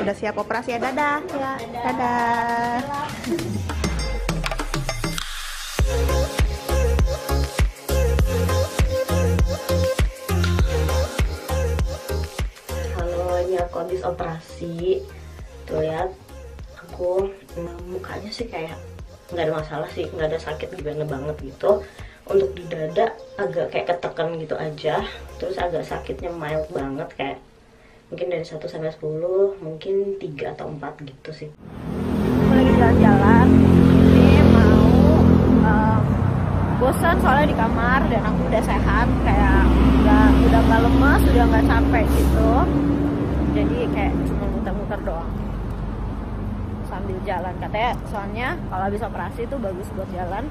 udah siap operasi ya. Dadah ya. Dadah. Halo, ini aku habis operasi. Tuh lihat, aku mukanya sih kayak nggak ada masalah sih, nggak ada sakit gimana banget gitu. Untuk di dada agak kayak ketekan gitu aja, terus agak sakitnya mild banget, kayak mungkin dari 1 sampai 10, mungkin 3 atau 4 gitu sih. Lagi jalan-jalan, ini mau bosan soalnya di kamar dan aku udah sehat, kayak udah nggak lemas, udah nggak capek gitu. Jadi kayak cuma muter-muter doang sambil jalan, katanya soalnya kalau habis operasi itu bagus buat jalan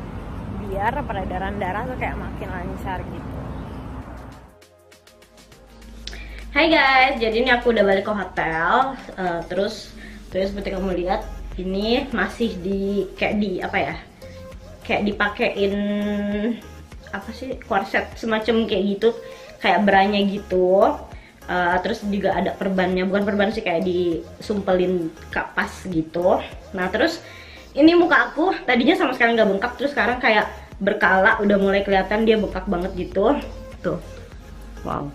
biar peredaran darah tuh kayak makin lancar gitu. Hai guys, jadi ini aku udah balik ke hotel. Terus seperti kamu lihat, ini masih kayak dipakein apa sih, korset semacam kayak gitu, kayak beranya gitu. Terus juga ada perbannya, bukan perban sih, kayak disumpelin kapas gitu. Nah terus ini muka aku tadinya sama sekali nggak bengkak, terus sekarang kayak berkala udah mulai kelihatan dia bengkak banget gitu. Tuh, wow.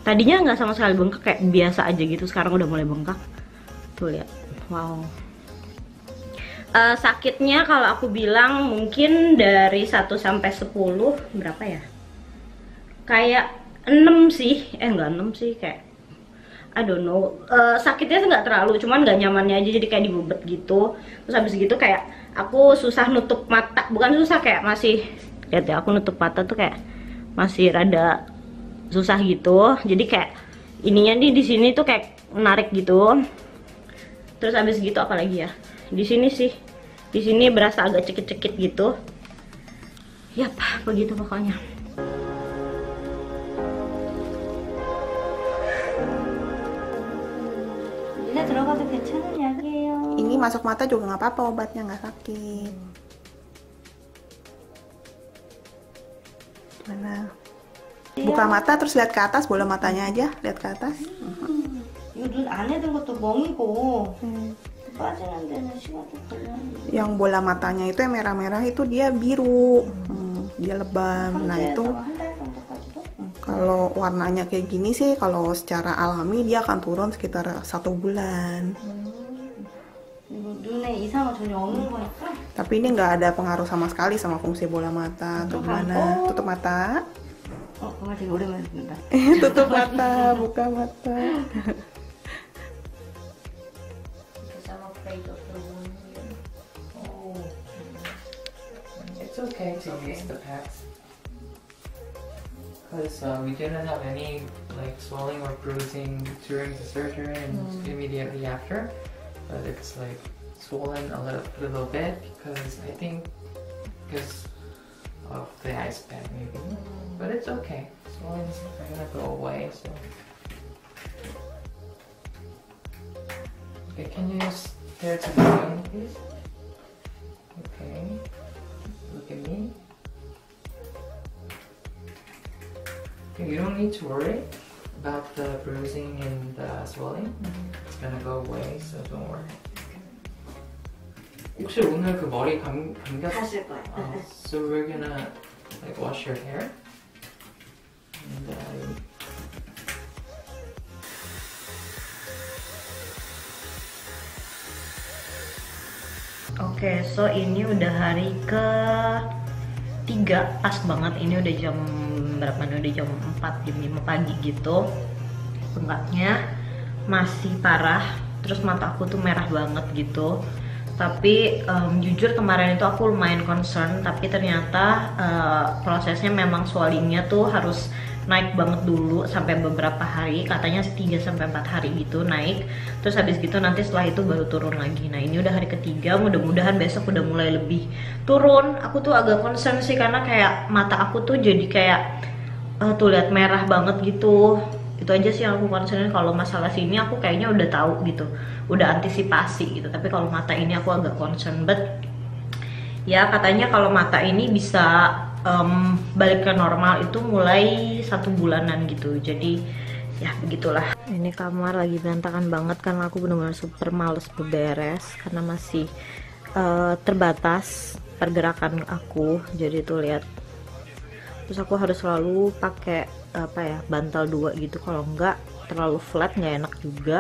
Tadinya nggak sama sekali bengkak, kayak biasa aja gitu, sekarang udah mulai bengkak. Tuh lihat, wow. Sakitnya kalau aku bilang mungkin dari 1 sampai 10 berapa ya? Kayak 6 sih, enggak 6 sih, kayak I don't know. Sakitnya nggak terlalu, cuman nggak nyamannya aja, jadi kayak dibebet gitu. Terus habis gitu kayak aku susah nutup mata, bukan susah, kayak masih, lihat ya, aku nutup mata tuh kayak masih rada susah gitu. Jadi kayak ininya nih di sini tuh kayak menarik gitu. Terus habis gitu apalagi ya? Di sini sih, di sini berasa agak cekit-cekit gitu. Yap, begitu pokoknya. Ini masuk mata juga nggak apa-apa, obatnya nggak sakit. Mana? Buka mata terus lihat ke atas, bola matanya aja, lihat ke atas. Yang bola matanya itu yang merah-merah itu dia biru, dia lebam. Nah itu kalau warnanya kayak gini sih, kalau secara alami dia akan turun sekitar 1 bulan. Tapi ini nggak ada pengaruh sama sekali sama fungsi bola mata atau gimana. Tutup mata. Tutup mata, buka mata. It's okay to use the packs because we didn't have any like swelling or bruising during the surgery and immediately after, but it's like swollen a little bit because I think because of the ice pack maybe, but it's okay. Swelling's gonna go away. So okay, can you stare to the moon, please? Okay, look at me. Okay, you don't need to worry about the bruising and the swelling. It's gonna go away, so don't worry. 혹시 오늘 그 머리 감겼? 하실 거예요. So we're gonna like wash your hair. And, Oke, so ini udah hari ke-3, pas banget. Ini udah jam berapa nih? Udah jam 4, jam 5 pagi gitu. Bengkaknya masih parah, terus mata aku tuh merah banget gitu. Tapi jujur kemarin itu aku lumayan concern, tapi ternyata prosesnya memang swellingnya tuh harus naik banget dulu sampai beberapa hari, katanya 3 sampai 4 hari gitu naik. Terus habis gitu nanti setelah itu baru turun lagi. Nah ini udah hari ke-3, mudah-mudahan besok udah mulai lebih turun. Aku tuh agak concern sih karena kayak mata aku tuh jadi kayak tuh lihat merah banget gitu. Itu aja sih yang aku concern. Kalau masalah sini aku kayaknya udah tahu gitu, udah antisipasi gitu. Tapi kalau mata ini aku agak concern. But ya katanya kalau mata ini bisa balik ke normal itu mulai 1 bulanan gitu. Jadi ya begitulah. Ini kamar lagi berantakan banget karena aku benar-benar super males beberes karena masih terbatas pergerakan aku. Jadi tuh lihat, terus aku harus selalu pakai apa ya, bantal 2 gitu, kalau enggak terlalu flat nggak enak juga,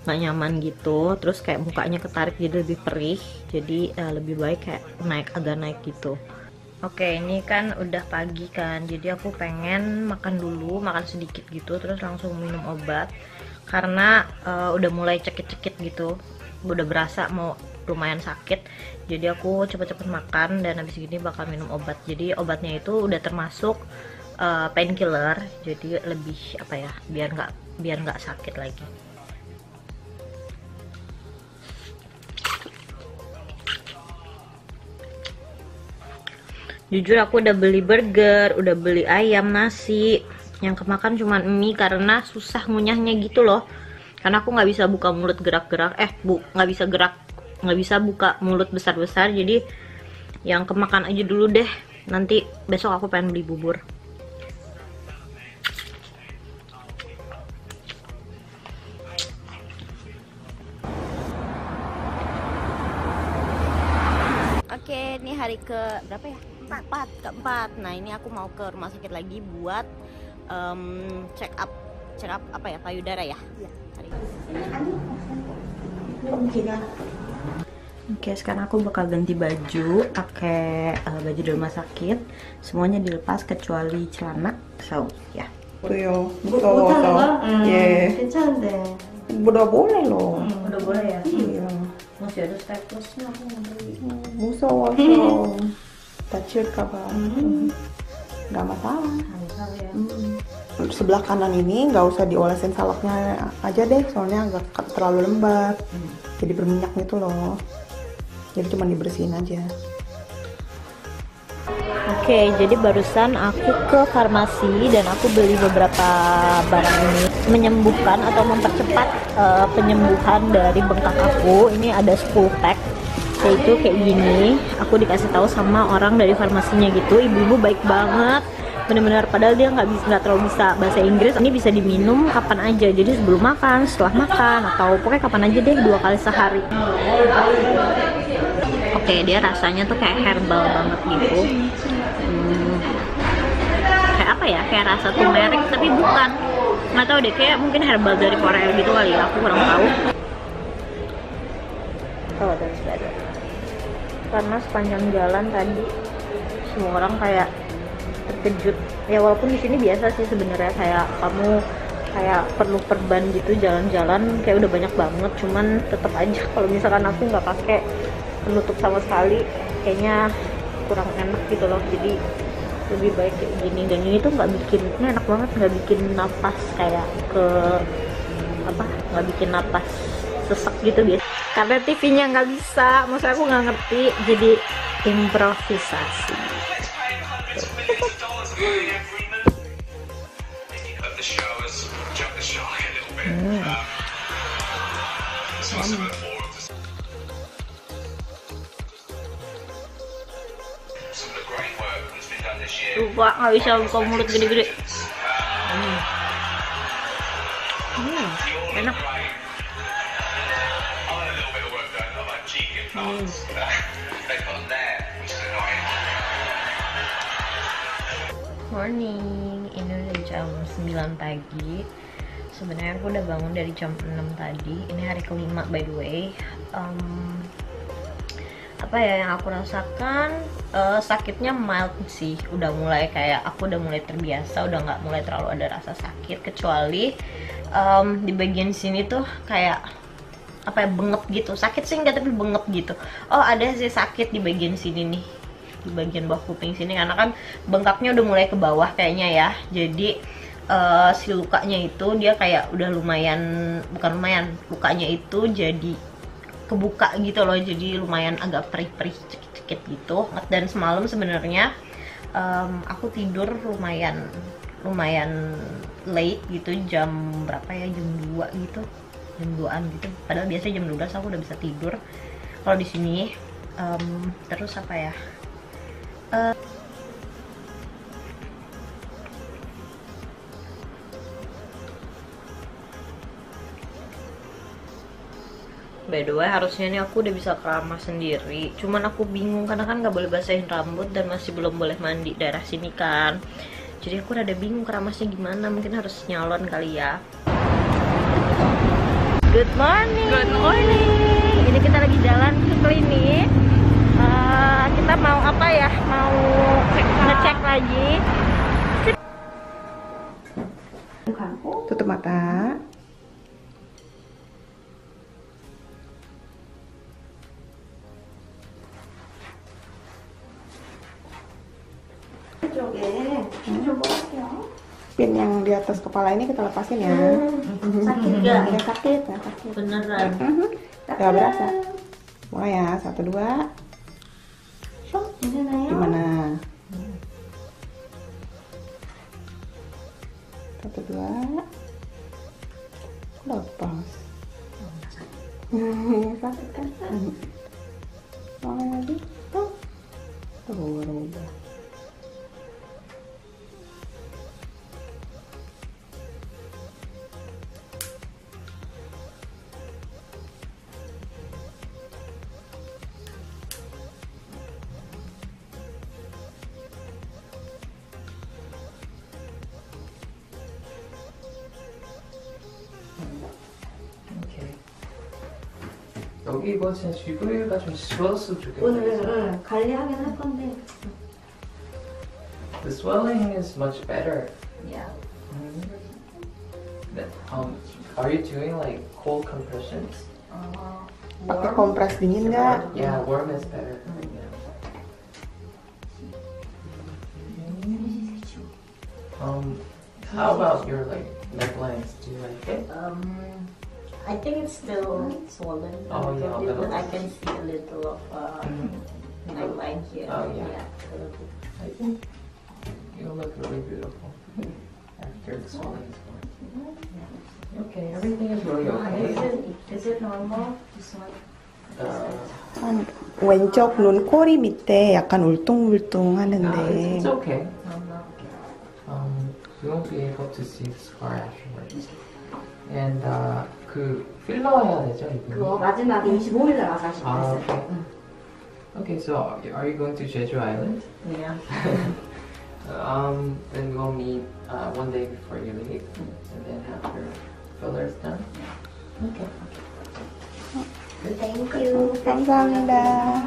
nggak nyaman gitu. Terus kayak mukanya ketarik jadi lebih perih, jadi lebih baik kayak agak naik gitu. Oke, ini kan udah pagi kan, jadi aku pengen makan dulu, makan sedikit gitu, terus langsung minum obat karena udah mulai cekit-cekit gitu, udah berasa mau lumayan sakit. Jadi aku cepet-cepet makan dan habis ini bakal minum obat. Jadi obatnya itu udah termasuk painkiller, jadi lebih apa ya, biar nggak sakit lagi. Jujur aku udah beli burger, udah beli ayam, nasi. Yang kemakan cuma mie karena susah ngunyahnya gitu loh. Karena aku nggak bisa buka mulut gerak-gerak, nggak bisa buka mulut besar-besar. Jadi yang kemakan aja dulu deh. Nanti besok aku pengen beli bubur. Oke, ini hari ke berapa ya? Keempat. Nah, ini aku mau ke rumah sakit lagi buat check up apa ya, payudara ya? Iya. Oke, sekarang aku bakal ganti baju, pakai baju di rumah sakit. Semuanya dilepas kecuali celana. So, ya. 그래요. 무서워서. 예. 괜찮은데. udah boleh loh. Udah boleh ya? Iya. Masih ada staples-nya, aku nggak beli. 무서워서 다칠까봐. Nggak masalah. Ya. Sebelah kanan ini nggak usah diolesin salaknya aja deh, soalnya agak terlalu lembab. Jadi berminyak gitu loh. Jadi cuma dibersihin aja. Oke, jadi barusan aku ke farmasi dan aku beli beberapa barang ini menyembuhkan atau mempercepat penyembuhan dari bengkak aku. Ini ada 10 pack, yaitu kayak gini. Aku dikasih tahu sama orang dari farmasinya gitu, ibu-ibu baik banget, bener-bener. Padahal dia nggak terlalu bisa bahasa Inggris. Ini bisa diminum kapan aja, jadi sebelum makan, setelah makan, atau pokoknya kapan aja deh, 2 kali sehari. Oke, dia rasanya tuh kayak herbal banget gitu. Kayak apa ya, kayak rasa turmeric tapi bukan, nggak tahu deh, kayak mungkin herbal dari Korea gitu kali ya, aku kurang tahu. Oh, that's better. Karena sepanjang jalan tadi semua orang kayak terkejut ya, walaupun di sini biasa sih sebenarnya, kayak kamu kayak perlu perban gitu, jalan-jalan kayak udah banyak banget, cuman tetap aja kalau misalkan aku nggak pakai penutup sama sekali kayaknya kurang enak gitu loh. Jadi lebih baik kayak gini, dan ini tuh nggak bikin, ini enak banget, nggak bikin napas kayak nggak bikin napas sesek gitu biasa, karena TV-nya nggak bisa, maksudnya aku nggak ngerti, jadi improvisasi. Lupa, nggak bisa buka mulut gede-gede. Enak. Morning, ini udah jam 9 pagi. Sebenarnya aku udah bangun dari jam 6 tadi. Ini hari kelima by the way. Apa ya yang aku rasakan, sakitnya mild sih, udah mulai kayak aku udah mulai terbiasa, udah nggak mulai terlalu ada rasa sakit, kecuali di bagian sini tuh kayak apa ya, bengep gitu, sakit sih enggak tapi bengep gitu. Oh, ada sih sakit di bagian sini nih, di bagian bawah kuping sini, karena kan bengkaknya udah mulai ke bawah kayaknya ya. Jadi si lukanya itu dia kayak udah lukanya itu jadi kebuka gitu loh, jadi lumayan agak perih-perih, cekit-cekit gitu. Dan semalam sebenarnya aku tidur lumayan late gitu, jam berapa ya, jam 2 gitu, jam 2-an gitu. Padahal biasanya jam 12 aku udah bisa tidur kalau di sini. Terus apa ya, By the way, harusnya nih aku udah bisa keramas sendiri. Cuman aku bingung karena kan nggak boleh basahin rambut dan masih belum boleh mandi daerah sini kan. Jadi aku rada bingung keramasnya gimana. Mungkin harus nyalon kali ya. Good morning. Good morning. Ini kita lagi jalan ke klinik. Kita mau apa ya? Mau ngecek lagi. Tutup mata. Pin yang di atas kepala ini kita lepasin ya. Sakit gak? Nggak sakit, nggak sakit. Beneran. Nggak berasa. Mulai ya, 1, 2. Gimana? 1, 2. Lepas. Sakit kan? Mulai lagi. Tuh, berubah. 여기 이거 진짜 쥐부리가 좀 지웠으면 좋겠다. 오늘 관리하긴 할 건데. The swelling is much better. Yeah. Are you doing like cold compressions? Pakai kompres dingin nggak? Yeah, warm is better. How about your like necklines? Do you like it? I think it's still swollen. Oh, yeah, a little. But I can see a little of neckline here. Oh, yeah. a little bit. I think you look really beautiful after the swelling is gone. Okay, everything is really okay. Is it normal? This one? Uh, 왼쪽 눈 꼬리 밑에 약간 울퉁불퉁 no, 하는데 it's okay. Normal. You won't be able to see the scar afterwards. And 그 필러 해야 되죠 이거? 그거 마지막에 25일 날 와서 하실 아, 거예요. okay. Okay, so are you going to Jeju Island? Yeah. Then we'll meet one day before you leave, and then after filler's done. Okay. Thank you. 감사합니다.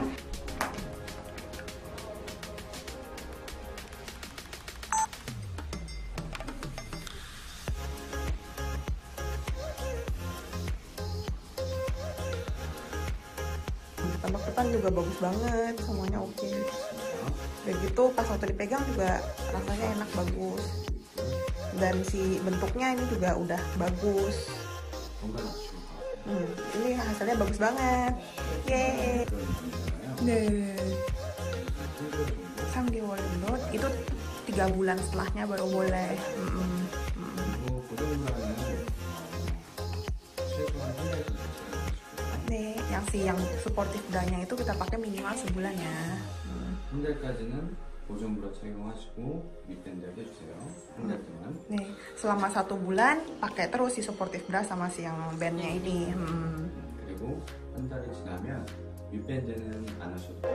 Tembok depan juga bagus banget, semuanya oke. Udah gitu pas waktu dipegang juga rasanya enak, bagus. Dan si bentuknya ini juga udah bagus. Ini hasilnya bagus banget. Yeay. Nih. 3개월 dulu, itu 3 bulan setelahnya baru boleh. Nih, yang supportive bra-nya itu kita pakai minimal sebulan ya. 한 달까지는 보존 브라 착용하시고 밑밴드 해주세요. 한 달 동안. Nih, selama 1 bulan pakai terus si supportive bra sama si yang bandnya ini. 그리고 한 달이 지나면 밑밴드는 안 하셔도 돼요.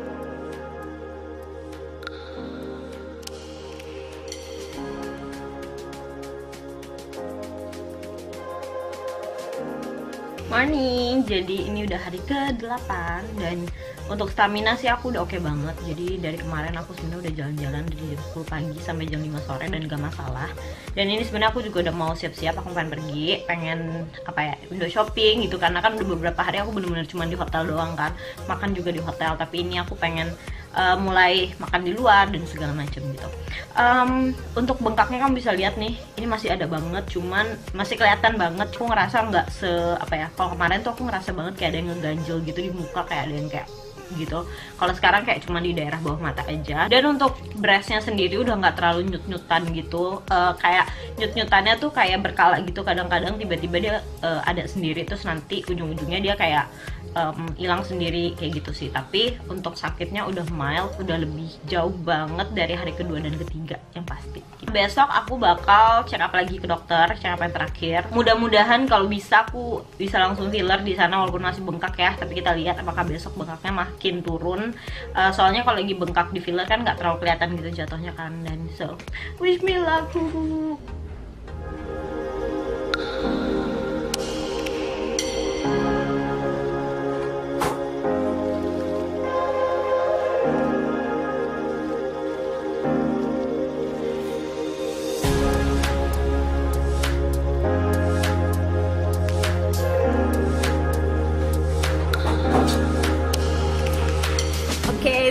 Morning, jadi ini udah hari ke-8 dan untuk stamina sih aku udah oke banget. Jadi dari kemarin aku sebenarnya udah jalan-jalan dari jam 10 pagi sampai jam 5 sore dan gak masalah. Dan ini sebenarnya aku juga udah mau siap-siap, aku pengen pergi, pengen apa ya, window shopping gitu, karena kan udah beberapa hari aku bener-bener cuma di hotel doang kan, makan juga di hotel. Tapi ini aku pengen mulai makan di luar dan segala macam gitu. Untuk bengkaknya kamu bisa lihat nih, ini masih ada banget, cuman masih kelihatan banget. Aku ngerasa nggak se apa ya, kalau kemarin tuh aku ngerasa banget kayak ada yang ngeganjel gitu di muka, kayak ada yang kayak gitu. Kalau sekarang kayak cuma di daerah bawah mata aja. Dan untuk breastnya sendiri udah nggak terlalu nyut-nyutan gitu, kayak nyut-nyutannya tuh kayak berkala gitu, kadang-kadang tiba-tiba dia ada sendiri, terus nanti ujung-ujungnya dia kayak hilang sendiri kayak gitu sih. Tapi untuk sakitnya udah mild, udah lebih jauh banget dari hari kedua dan ketiga yang pasti. Besok aku bakal check up lagi ke dokter, check up yang terakhir. Mudah-mudahan kalau bisa aku bisa langsung filler di sana walaupun masih bengkak ya. Tapi kita lihat apakah besok bengkaknya makin turun. Soalnya kalau lagi bengkak di filler kan nggak terlalu kelihatan gitu jatuhnya kan. Dan so wish me luck.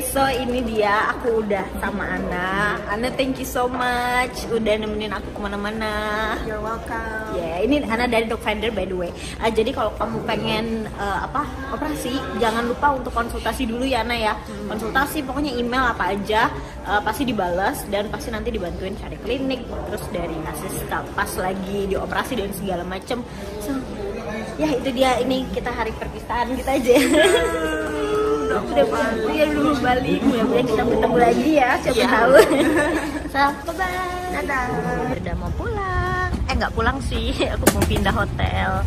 So ini dia, aku udah sama Ana, thank you so much udah nemenin aku kemana-mana. You're welcome. Ya, ini Ana dari Dog Finder by the way. Jadi kalau kamu pengen operasi, jangan lupa untuk konsultasi dulu ya Ana ya. Konsultasi, pokoknya email apa aja pasti dibalas dan pasti nanti dibantuin cari klinik, terus dari asis pas lagi dioperasi dan segala macem. So ya itu dia, ini kita hari perpisahan kita aja. Udah balik, mudah-mudahan kita bertemu lagi ya, siapa tahu. So, bye-bye. Dadah. Udah mau pulang. Nggak pulang sih, aku mau pindah hotel.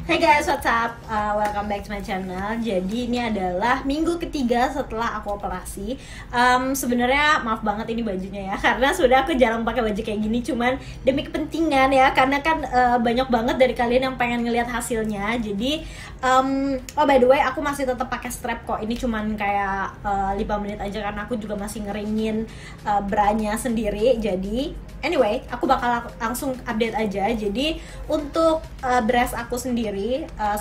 Hey guys, what's up? Welcome back to my channel. Jadi ini adalah minggu ketiga setelah aku operasi. Sebenarnya maaf banget ini bajunya ya, karena sudah aku jarang pakai baju kayak gini, cuman demi kepentingan ya, karena kan banyak banget dari kalian yang pengen ngelihat hasilnya. Jadi oh by the way, aku masih tetap pakai strap kok. Ini cuman kayak 5 menit aja karena aku juga masih ngeringin branya sendiri. Jadi anyway, aku bakal langsung update aja. Jadi untuk breast aku sendiri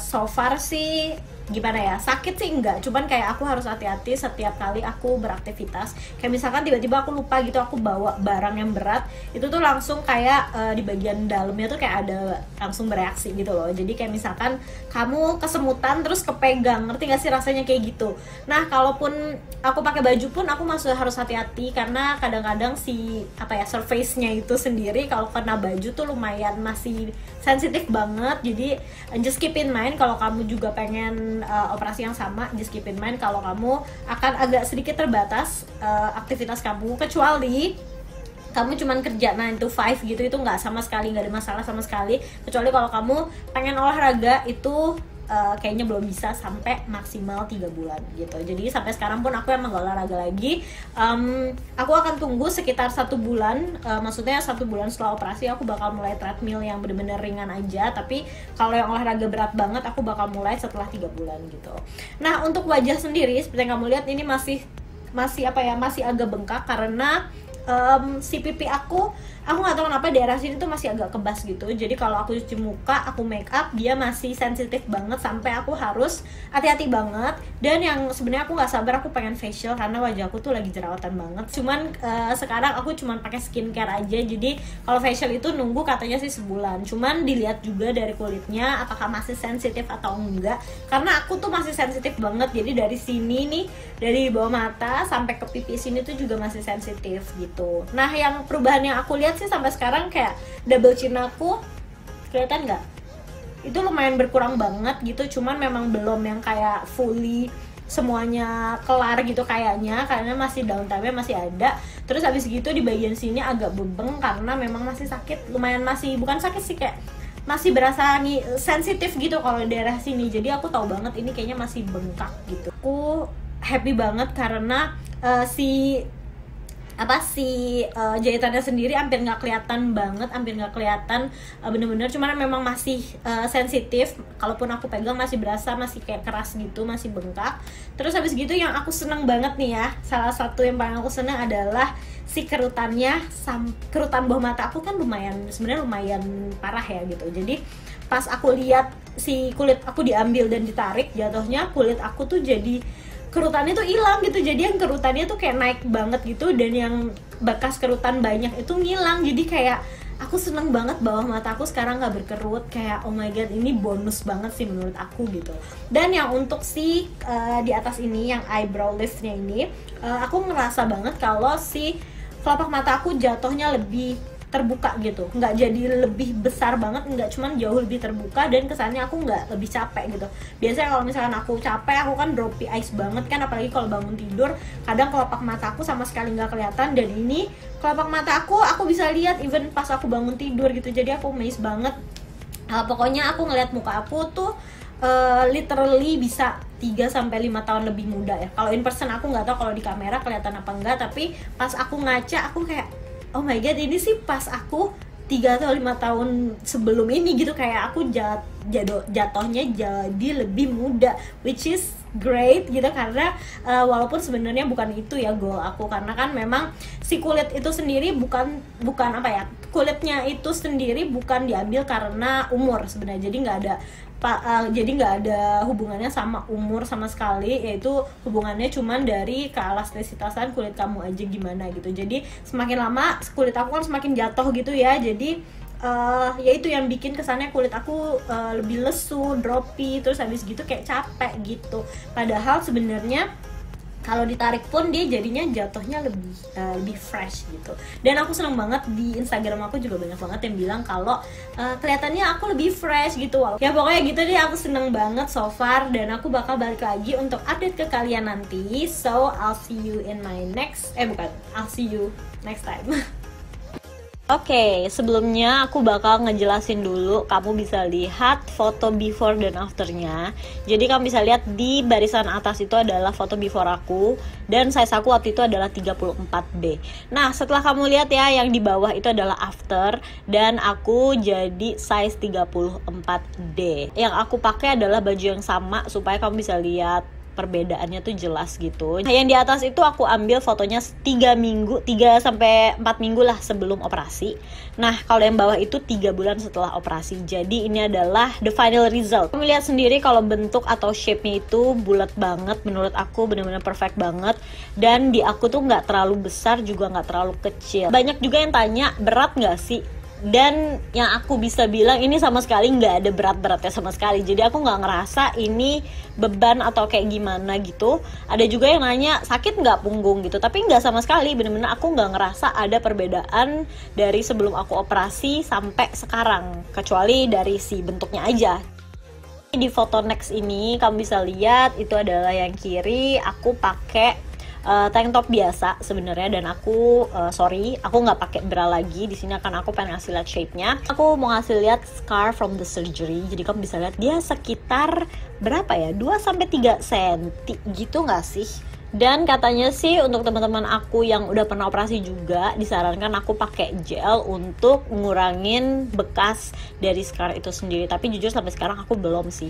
so far sih gimana ya, sakit sih enggak, cuman kayak aku harus hati-hati setiap kali aku beraktivitas. Kayak misalkan tiba-tiba aku lupa gitu, aku bawa barang yang berat, itu tuh langsung kayak di bagian dalamnya tuh kayak ada langsung bereaksi gitu loh. Jadi kayak misalkan kamu kesemutan terus kepegang, ngerti gak sih rasanya kayak gitu. Nah kalaupun aku pakai baju pun aku masih harus hati-hati, karena kadang-kadang si surface-nya itu sendiri kalau kena baju tuh lumayan masih sensitif banget. Jadi just keep in mind kalau kamu juga pengen operasi yang sama, just keep in mind kalau kamu akan agak sedikit terbatas aktivitas kamu, kecuali kamu cuman kerja 9 to 5 gitu, itu nggak sama sekali, nggak ada masalah sama sekali. Kecuali kalau kamu pengen olahraga, itu kayaknya belum bisa sampai maksimal 3 bulan gitu. Jadi sampai sekarang pun aku emang gak olahraga lagi. Aku akan tunggu sekitar 1 bulan, maksudnya 1 bulan setelah operasi aku bakal mulai treadmill yang bener-bener ringan aja. Tapi kalau yang olahraga berat banget aku bakal mulai setelah 3 bulan gitu. Nah untuk wajah sendiri seperti yang kamu lihat, ini masih agak bengkak karena si pipi aku nggak tahu kenapa daerah sini tuh masih agak kebas gitu. Jadi kalau aku cuci muka, aku make up, dia masih sensitif banget sampai aku harus hati-hati banget. Dan yang sebenarnya aku nggak sabar, aku pengen facial karena wajah aku tuh lagi jerawatan banget. Cuman sekarang aku cuman pakai skincare aja. Jadi kalau facial itu nunggu katanya sih sebulan. Cuman dilihat juga dari kulitnya apakah masih sensitif atau enggak. Karena aku tuh masih sensitif banget. Jadi dari sini nih, dari bawah mata sampai ke pipi sini tuh juga masih sensitif gitu. Nah yang perubahan yang aku lihat sih sampai sekarang kayak double chin aku, kelihatan nggak? Itu lumayan berkurang banget gitu, cuman memang belum yang kayak fully semuanya kelar gitu kayaknya, karena masih downtime-nya masih ada. Terus habis gitu di bagian sini agak bebeng karena memang masih sakit, lumayan masih, bukan sakit sih, kayak masih berasa sensitif gitu kalau di daerah sini. Jadi aku tahu banget ini kayaknya masih bengkak gitu. Aku happy banget karena jahitannya sendiri hampir nggak kelihatan banget, hampir nggak kelihatan bener-bener, cuman memang masih sensitif. Kalaupun aku pegang masih berasa masih kayak keras gitu, masih bengkak. Terus habis gitu yang aku seneng banget nih ya, salah satu yang paling aku seneng adalah si kerutannya. Kerutan bawah mata aku kan sebenarnya lumayan parah ya gitu. Jadi pas aku lihat si kulit aku diambil dan ditarik, jatuhnya kulit aku tuh jadi kerutannya tuh hilang gitu. Jadi yang kerutannya tuh kayak naik banget gitu, dan yang bekas kerutan banyak itu ngilang. Jadi kayak aku seneng banget bawah mata aku sekarang nggak berkerut, kayak oh my god, ini bonus banget sih menurut aku gitu. Dan yang untuk si di atas ini yang eyebrow liftnya ini, aku ngerasa banget kalau si kelopak mata aku jatuhnya lebih terbuka gitu, nggak jadi lebih besar banget, nggak, cuman jauh lebih terbuka, dan kesannya aku nggak lebih capek gitu. Biasanya kalau misalkan aku capek, aku kan droppy eyes banget kan, apalagi kalau bangun tidur, kadang kelopak mata aku sama sekali nggak kelihatan, dan ini kelopak mata aku bisa lihat even pas aku bangun tidur gitu. Jadi aku amazed banget. Pokoknya aku ngeliat muka aku tuh literally bisa 3-5 tahun lebih muda ya. Kalau in person aku nggak tahu kalau di kamera kelihatan apa enggak, tapi pas aku ngaca aku kayak oh my god, ini sih pas aku 3 atau 5 tahun sebelum ini gitu, kayak aku jatuhnya jadi lebih muda, which is great gitu. Karena walaupun sebenarnya bukan itu ya goal aku, karena kan memang si kulit itu sendiri bukan apa ya, kulitnya itu sendiri bukan diambil karena umur sebenarnya, jadi nggak ada hubungannya sama umur sama sekali, yaitu hubungannya cuman dari keelastisitasan kulit kamu aja gimana gitu. Jadi semakin lama kulit aku kan semakin jatuh gitu ya, jadi ya itu yang bikin kesannya kulit aku lebih lesu, droppy, terus habis gitu kayak capek gitu. Padahal sebenarnya kalau ditarik pun dia jadinya jatuhnya lebih fresh gitu. Dan aku seneng banget, di Instagram aku juga banyak banget yang bilang kalau kelihatannya aku lebih fresh gitu. Ya pokoknya gitu deh, aku seneng banget so far, dan aku bakal balik lagi untuk update ke kalian nanti. So I'll see you in my I'll see you next time. Oke, sebelumnya aku bakal ngejelasin dulu, kamu bisa lihat foto before dan afternya. Jadi kamu bisa lihat di barisan atas itu adalah foto before aku, dan size aku waktu itu adalah 34B. Nah, setelah kamu lihat ya, yang di bawah itu adalah after, dan aku jadi size 34D. Yang aku pakai adalah baju yang sama supaya kamu bisa lihat perbedaannya tuh jelas gitu. Nah, yang di atas itu aku ambil fotonya 3 sampai 4 minggu lah sebelum operasi. Nah, kalau yang bawah itu 3 bulan setelah operasi. Jadi ini adalah the final result. Kamu lihat sendiri kalau bentuk atau shape-nya itu bulat banget. Menurut aku benar-benar perfect banget. Dan di aku tuh nggak terlalu besar juga nggak terlalu kecil. Banyak juga yang tanya, berat nggak sih? Dan yang aku bisa bilang, ini sama sekali nggak ada berat-beratnya sama sekali. Jadi aku nggak ngerasa ini beban atau kayak gimana gitu. Ada juga yang nanya, sakit nggak punggung gitu, tapi nggak sama sekali. Bener-bener aku nggak ngerasa ada perbedaan dari sebelum aku operasi sampai sekarang, kecuali dari si bentuknya aja. Di foto next ini kamu bisa lihat itu adalah yang kiri, aku pakai tank top biasa sebenarnya, dan aku aku nggak pakai bra lagi di sini, akan aku pengen ngasih lihat shape-nya. Aku mau ngasih lihat scar from the surgery, jadi kamu bisa lihat dia sekitar berapa ya, 2-3 cm gitu nggak sih? Dan katanya sih untuk teman-teman aku yang udah pernah operasi juga disarankan aku pakai gel untuk ngurangin bekas dari scar itu sendiri, tapi jujur sampai sekarang aku belum sih.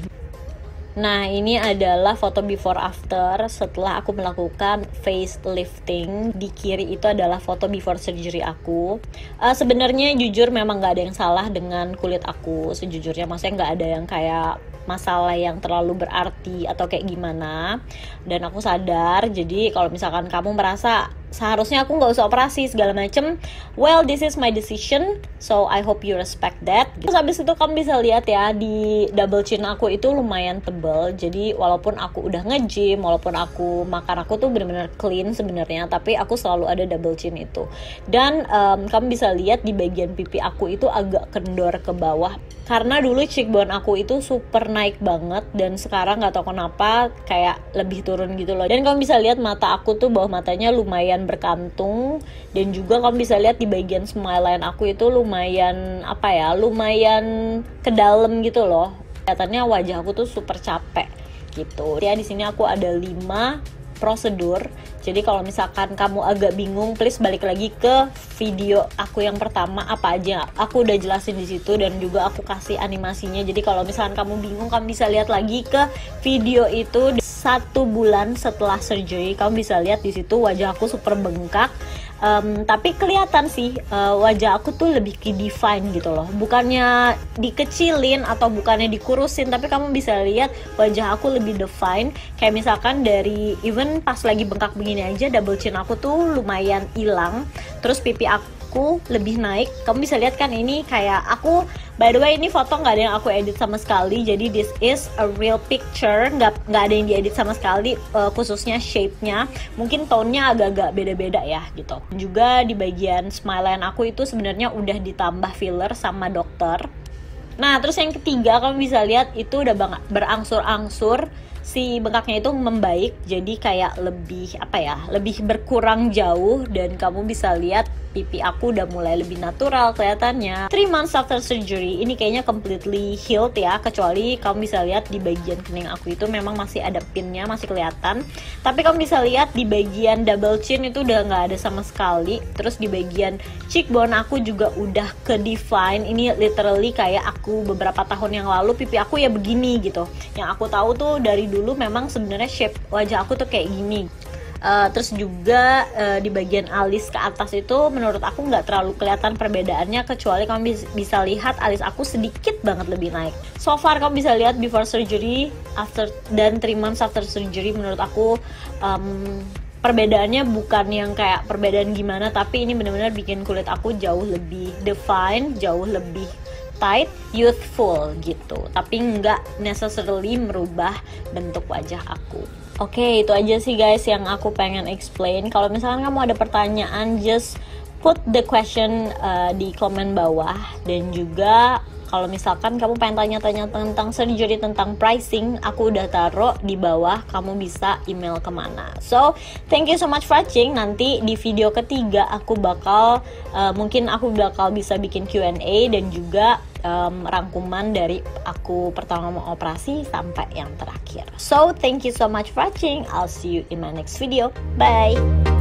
Nah, ini adalah foto before after setelah aku melakukan facelifting. Di kiri itu adalah foto before surgery aku. Sebenarnya jujur memang nggak ada yang salah dengan kulit aku sejujurnya, maksudnya nggak ada yang kayak masalah yang terlalu berarti atau kayak gimana. Dan aku sadar, jadi kalau misalkan kamu merasa seharusnya aku nggak usah operasi segala macem, well, this is my decision, so I hope you respect that. Terus habis itu kamu bisa lihat ya, di double chin aku itu lumayan tebal. Jadi walaupun aku udah nge-gym, walaupun aku makan aku tuh bener-bener clean sebenarnya, tapi aku selalu ada double chin itu. Dan kamu bisa lihat di bagian pipi aku itu agak kendor ke bawah, karena dulu cheekbone aku itu super naik banget, dan sekarang nggak tahu kenapa kayak lebih turun gitu loh. Dan kamu bisa lihat mata aku tuh bawah matanya lumayan berkantung, dan juga kamu bisa lihat di bagian smile line aku itu lumayan lumayan ke dalam gitu loh. Kelihatannya wajah aku tuh super capek gitu. Ya di sini aku ada 5 prosedur. Jadi kalau misalkan kamu agak bingung, please balik lagi ke video aku yang pertama, apa aja aku udah jelasin di situ, dan juga aku kasih animasinya. Jadi kalau misalkan kamu bingung, kamu bisa lihat lagi ke video itu 1 bulan setelah surgery. Kamu bisa lihat di situ wajah aku super bengkak. Tapi kelihatan sih wajah aku tuh lebih define gitu loh, bukannya dikecilin atau bukannya dikurusin, tapi kamu bisa lihat wajah aku lebih define. Kayak misalkan dari even pas lagi bengkak begini aja, double chin aku tuh lumayan hilang, terus pipi aku aku lebih naik. Kamu bisa lihat kan, ini kayak aku, by the way ini foto nggak ada yang aku edit sama sekali, jadi this is a real picture, nggak ada yang diedit sama sekali, khususnya shape-nya. Mungkin tone-nya agak-agak beda-beda ya gitu. Juga di bagian smile line aku itu sebenarnya udah ditambah filler sama dokter. Nah terus yang ketiga, kamu bisa lihat itu udah berangsur-angsur si bengkaknya itu membaik, jadi kayak lebih apa ya, lebih berkurang jauh, dan kamu bisa lihat pipi aku udah mulai lebih natural kelihatannya. 3 months after surgery, ini kayaknya completely healed ya, kecuali kamu bisa lihat di bagian kening aku itu memang masih ada pinnya, masih kelihatan. Tapi kamu bisa lihat di bagian double chin itu udah nggak ada sama sekali. Terus di bagian cheekbone aku juga udah ke define. Ini literally kayak aku beberapa tahun yang lalu pipi aku ya begini gitu. Yang aku tahu tuh dari dulu memang sebenarnya shape wajah aku tuh kayak gini. Terus juga di bagian alis ke atas itu menurut aku nggak terlalu kelihatan perbedaannya, kecuali kamu bisa lihat alis aku sedikit banget lebih naik. So far kamu bisa lihat before surgery, after, dan 3 months after surgery. Menurut aku perbedaannya bukan yang kayak perbedaan gimana, tapi ini benar-benar bikin kulit aku jauh lebih define, jauh lebih tight, youthful gitu, tapi nggak necessarily merubah bentuk wajah aku. Oke, itu aja sih guys yang aku pengen explain. Kalau misalkan kamu ada pertanyaan, just put the question di komen bawah. Dan juga kalau misalkan kamu pengen tanya-tanya tentang surgery, tentang pricing, aku udah taruh di bawah, kamu bisa email kemana. So, thank you so much for watching. Nanti di video ketiga aku bakal, mungkin aku bakal bisa bikin Q&A dan juga rangkuman dari aku pertama mau operasi sampai yang terakhir. So, thank you so much for watching. I'll see you in my next video. Bye!